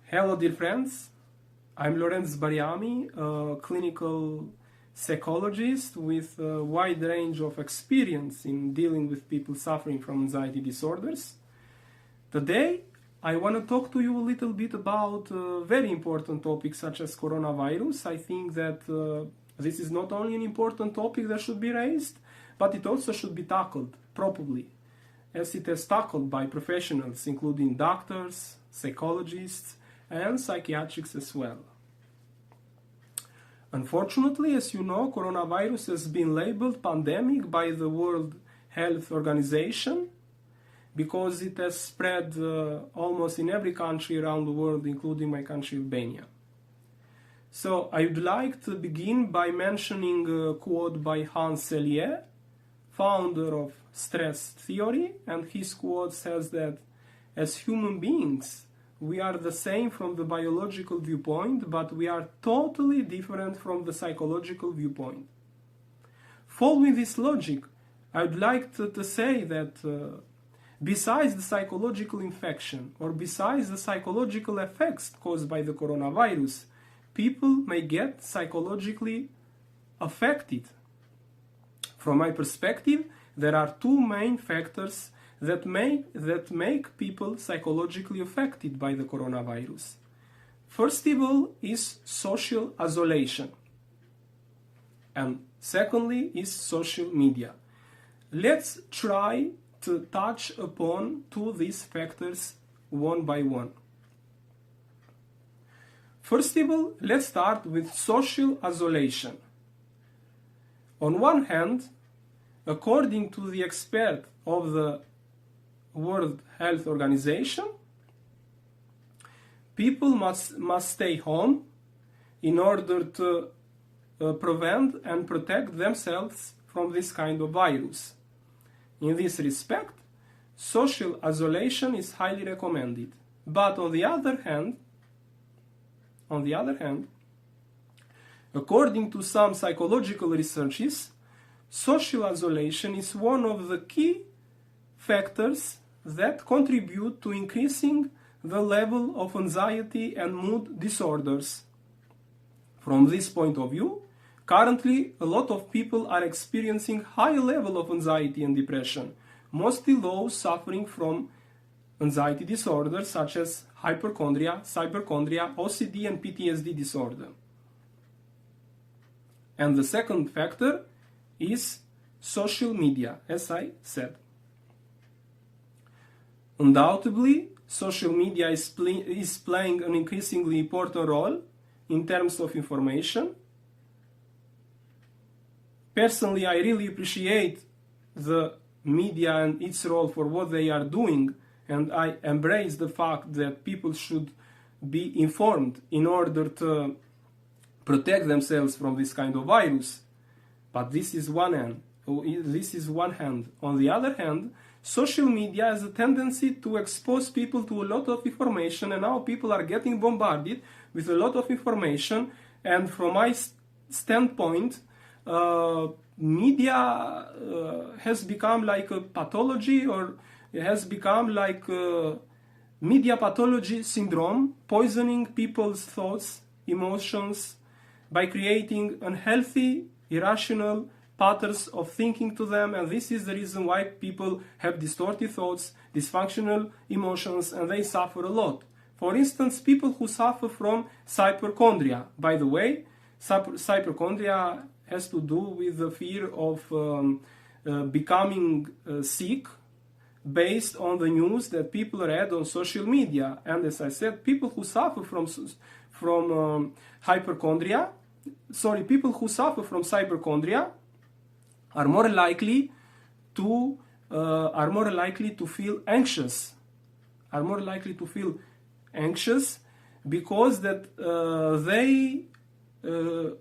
Hello, dear friends. I'm Lorenz Bariami, a clinical psychologist with a wide range of experience in dealing with people suffering from anxiety disorders. Today, I want to talk to you a little bit about a very important topic such as coronavirus. I think that this is not only an important topic that should be raised, but it also should be tackled properly, as it is tackled by professionals, including doctors, psychologists, and psychiatrists as well. Unfortunately, as you know, coronavirus has been labeled pandemic by the World Health Organization because it has spread almost in every country around the world, including my country, Albania. So I would like to begin by mentioning a quote by Hans Selye, founder of stress theory, and his quote says that as human beings, we are the same from the biological viewpoint, but we are totally different from the psychological viewpoint. Following this logic, I would like to say that besides the psychological infection or besides the psychological effects caused by the coronavirus, people may get psychologically affected. From my perspective, there are two main factors that make people psychologically affected by the coronavirus. First of all is social isolation, and secondly is social media. Let's try to touch upon two of these factors one by one. First of all, let's start with social isolation. On one hand, according to the expert of the World Health Organization, people must stay home in order to prevent and protect themselves from this kind of virus. In this respect, social isolation is highly recommended. But on the other hand, according to some psychological researches, social isolation is one of the key factors that contribute to increasing the level of anxiety and mood disorders. From this point of view, currently a lot of people are experiencing high level of anxiety and depression, mostly those suffering from anxiety disorders such as hypochondria, OCD, and PTSD disorder. And the second factor is social media, as I said. Undoubtedly, social media is playing an increasingly important role in terms of information. Personally, I really appreciate the media and its role for what they are doing, and I embrace the fact that people should be informed in order to protect themselves from this kind of virus. But this is one hand. On the other hand, social media has a tendency to expose people to a lot of information, and now people are getting bombarded with a lot of information. And from my standpoint, media has become like a pathology, or it has become like a media pathology syndrome, poisoning people's thoughts, emotions, by creating unhealthy, irrational patterns of thinking to them, and this is the reason why people have distorted thoughts, dysfunctional emotions, and they suffer a lot. For instance, people who suffer from hypochondria. By the way, hypochondria has to do with the fear of becoming sick based on the news that people read on social media. And as I said, people who suffer from hypochondria are more likely to feel anxious. Because that they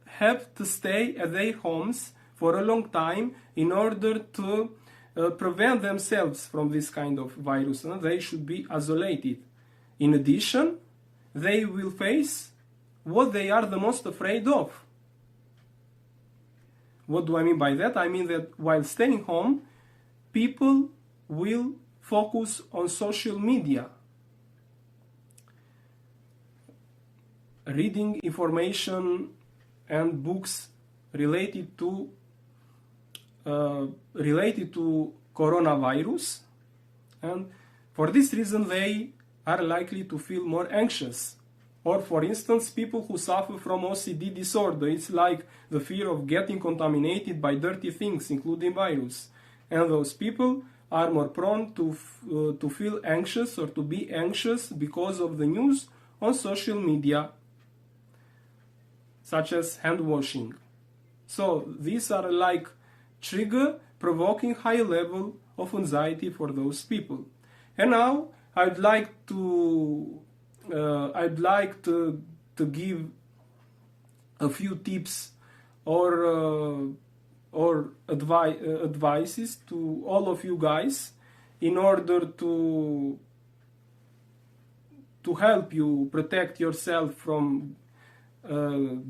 have to stay at their homes for a long time in order to prevent themselves from this kind of virus. They should be isolated. In addition, they will face what they are the most afraid of. What do I mean by that? I mean that while staying home, people will focus on social media. reading information and books related to coronavirus, and for this reason they are likely to feel more anxious. Or for instance, people who suffer from OCD disorder, it's like the fear of getting contaminated by dirty things, including virus. And those people are more prone to feel anxious or to be anxious because of the news on social media, such as hand washing. So these are like trigger provoking high level of anxiety for those people. And now I'd like to give a few tips or advices to all of you guys in order to help you protect yourself from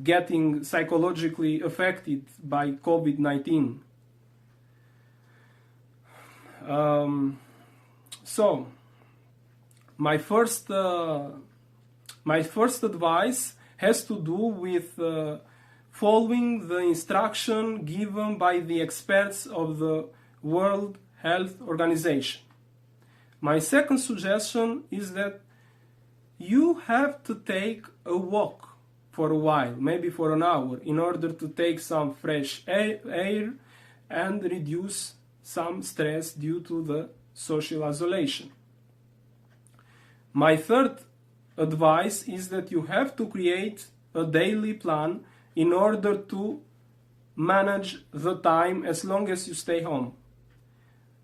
getting psychologically affected by COVID-19. So my first advice has to do with following the instruction given by the experts of the World Health Organization. My second suggestion is that you have to take a walk for a while, maybe for an hour, in order to take some fresh air and reduce some stress due to the social isolation. My third advice is that you have to create a daily plan in order to manage the time as long as you stay home.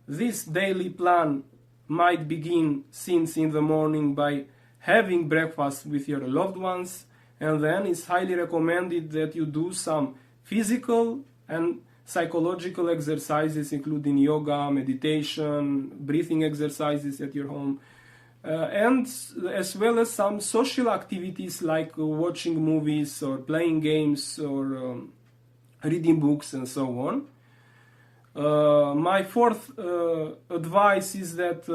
This daily plan might begin since in the morning by having breakfast with your loved ones, and then it's highly recommended that you do some physical and psychological exercises, including yoga, meditation, breathing exercises at your home, and as well as some social activities like watching movies or playing games or reading books and so on. My fourth advice is that,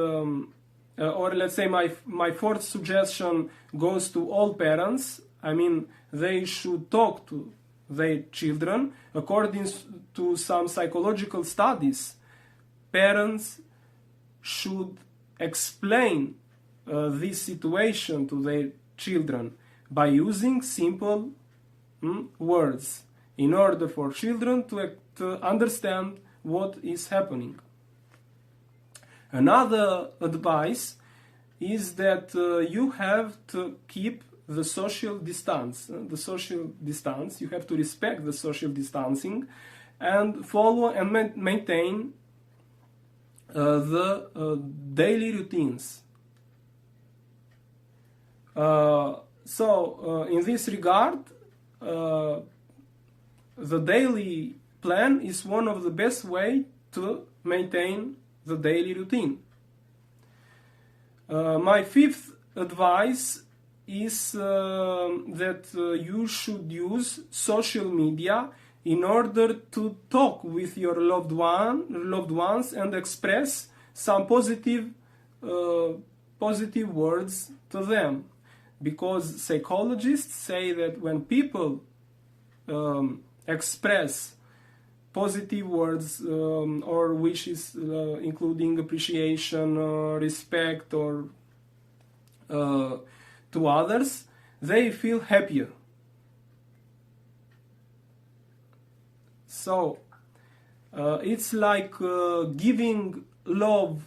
or let's say my fourth suggestion goes to all parents. I mean, they should talk to their children. According to some psychological studies, parents should explain this situation to their children by using simple words in order for children to understand what is happening. Another advice is that you have to keep the social distance. You have to respect the social distancing and follow and maintain the daily routines. So in this regard, the daily plan is one of the best way to maintain the daily routine. My fifth advice is that you should use social media in order to talk with your loved ones and express some positive words to them, because psychologists say that when people express positive words or wishes, including appreciation, respect, or to others, they feel happier. So it's like giving love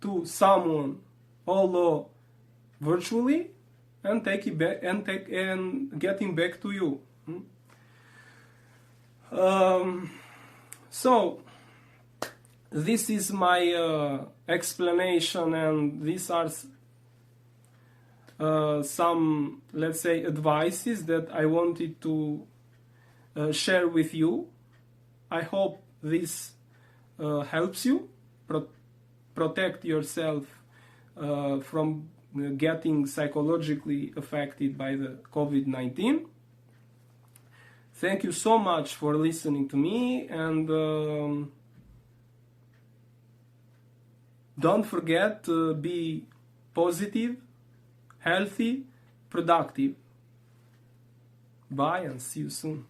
to someone, although virtually, and take it back and getting back to you. So this is my explanation, and these are some, let's say, advices that I wanted to share with you. I hope this helps you protect yourself from getting psychologically affected by the COVID-19. Thank you so much for listening to me, and don't forget to be positive, healthy, productive. Bye and see you soon.